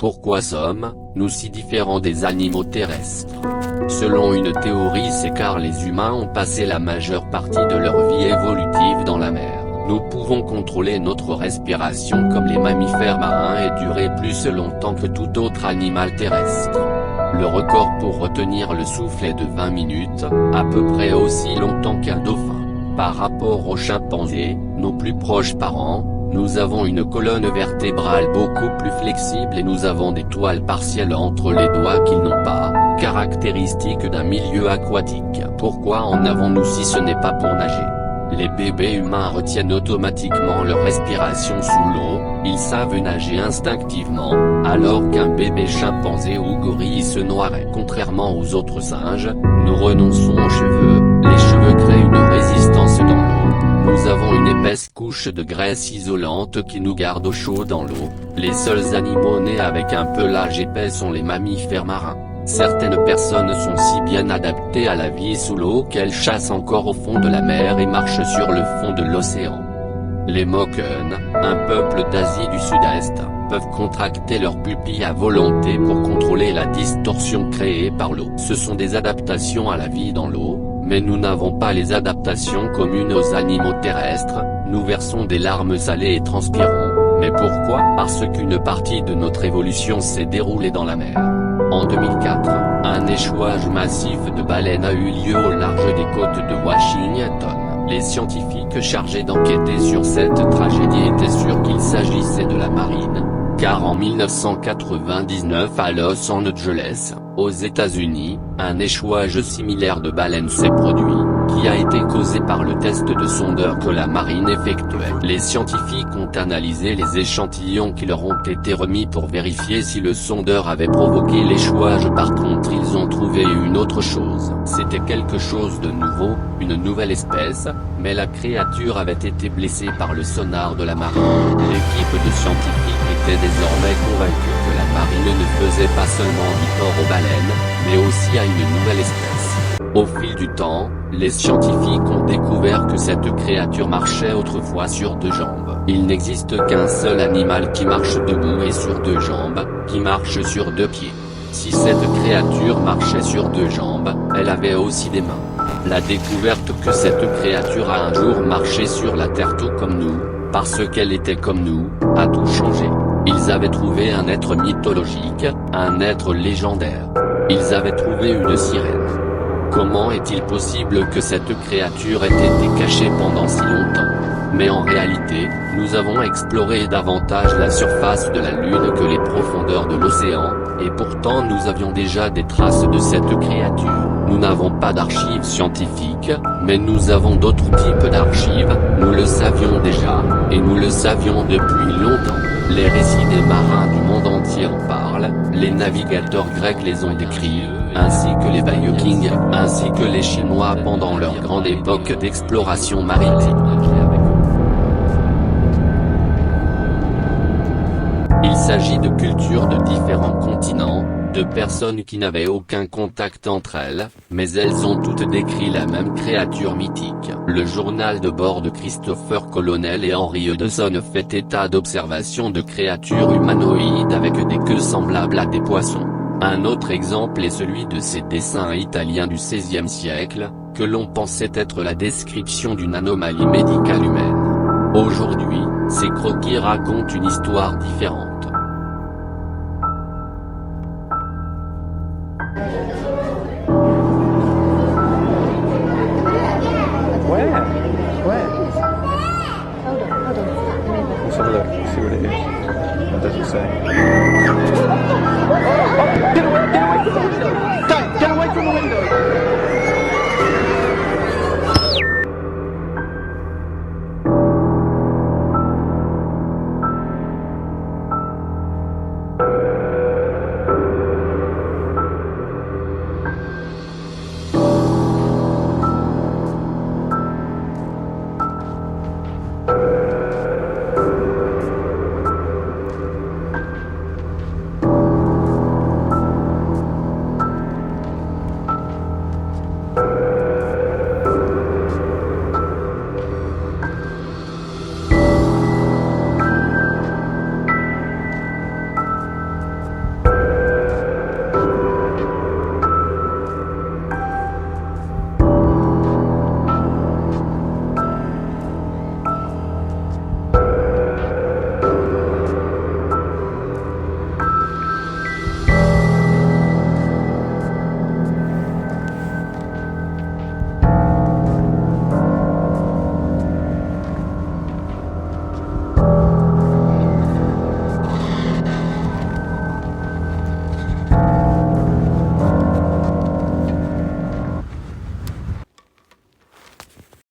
Pourquoi sommes-nous si différents des animaux terrestres? Selon une théorie, c'est car les humains ont passé la majeure partie de leur vie évolutive dans la mer. Nous pouvons contrôler notre respiration comme les mammifères marins et durer plus longtemps que tout autre animal terrestre. Le record pour retenir le souffle est de 20 minutes, à peu près aussi longtemps qu'un dauphin. Par rapport aux chimpanzés, nos plus proches parents, nous avons une colonne vertébrale beaucoup plus flexible et nous avons des toiles partielles entre les doigts qu'ils n'ont pas, caractéristique d'un milieu aquatique. Pourquoi en avons-nous si ce n'est pas pour nager? Les bébés humains retiennent automatiquement leur respiration sous l'eau, ils savent nager instinctivement, alors qu'un bébé chimpanzé ou gorille se noierait. Contrairement aux autres singes, nous renonçons aux cheveux, les cheveux créent une résistance dans l'eau. Nous avons une épaisse couche de graisse isolante qui nous garde au chaud dans l'eau. Les seuls animaux nés avec un pelage épais sont les mammifères marins. Certaines personnes sont si bien adaptées à la vie sous l'eau qu'elles chassent encore au fond de la mer et marchent sur le fond de l'océan. Les Moken, un peuple d'Asie du Sud-Est, peuvent contracter leurs pupilles à volonté pour contrôler la distorsion créée par l'eau. Ce sont des adaptations à la vie dans l'eau, mais nous n'avons pas les adaptations communes aux animaux terrestres, nous versons des larmes salées et transpirons. Mais pourquoi? Parce qu'une partie de notre évolution s'est déroulée dans la mer. En 2004, un échouage massif de baleines a eu lieu au large des côtes de Washington. Les scientifiques chargés d'enquêter sur cette tragédie étaient sûrs qu'il s'agissait de la marine, car en 1999 à Los Angeles, aux États-Unis, un échouage similaire de baleines s'est produit, qui a été causé par le test de sondeur que la marine effectuait. Les scientifiques ont analysé les échantillons qui leur ont été remis pour vérifier si le sondeur avait provoqué l'échouage. Par contre, ils ont trouvé une autre chose. C'était quelque chose de nouveau, une nouvelle espèce, mais la créature avait été blessée par le sonar de la marine. L'équipe de scientifiques était désormais convaincue que la marine ne faisait pas seulement du tort aux baleines, mais aussi à une nouvelle espèce. Au fil du temps, les scientifiques ont découvert que cette créature marchait autrefois sur deux jambes. Il n'existe qu'un seul animal qui marche debout et sur deux jambes, qui marche sur deux pieds. Si cette créature marchait sur deux jambes, elle avait aussi des mains. La découverte que cette créature a un jour marché sur la Terre tout comme nous, parce qu'elle était comme nous, a tout changé. Ils avaient trouvé un être mythologique, un être légendaire. Ils avaient trouvé une sirène. Comment est-il possible que cette créature ait été cachée pendant si longtemps? Mais en réalité, nous avons exploré davantage la surface de la Lune que les profondeurs de l'océan, et pourtant nous avions déjà des traces de cette créature. Nous n'avons pas d'archives scientifiques, mais nous avons d'autres types d'archives, nous le savions déjà, et nous le savions depuis longtemps. Les récits des marins du monde entier en parlent, les navigateurs grecs les ont décrits, ainsi que les Vikings, ainsi que les Chinois pendant leur grande époque d'exploration maritime. Il s'agit de cultures de différents continents, de personnes qui n'avaient aucun contact entre elles, mais elles ont toutes décrit la même créature mythique. Le journal de bord de Christopher Colonel et Henry Hudson fait état d'observations de créatures humanoïdes avec des queues semblables à des poissons. Un autre exemple est celui de ces dessins italiens du XVIe siècle, que l'on pensait être la description d'une anomalie médicale humaine. Aujourd'hui, ces croquis racontent une histoire différente.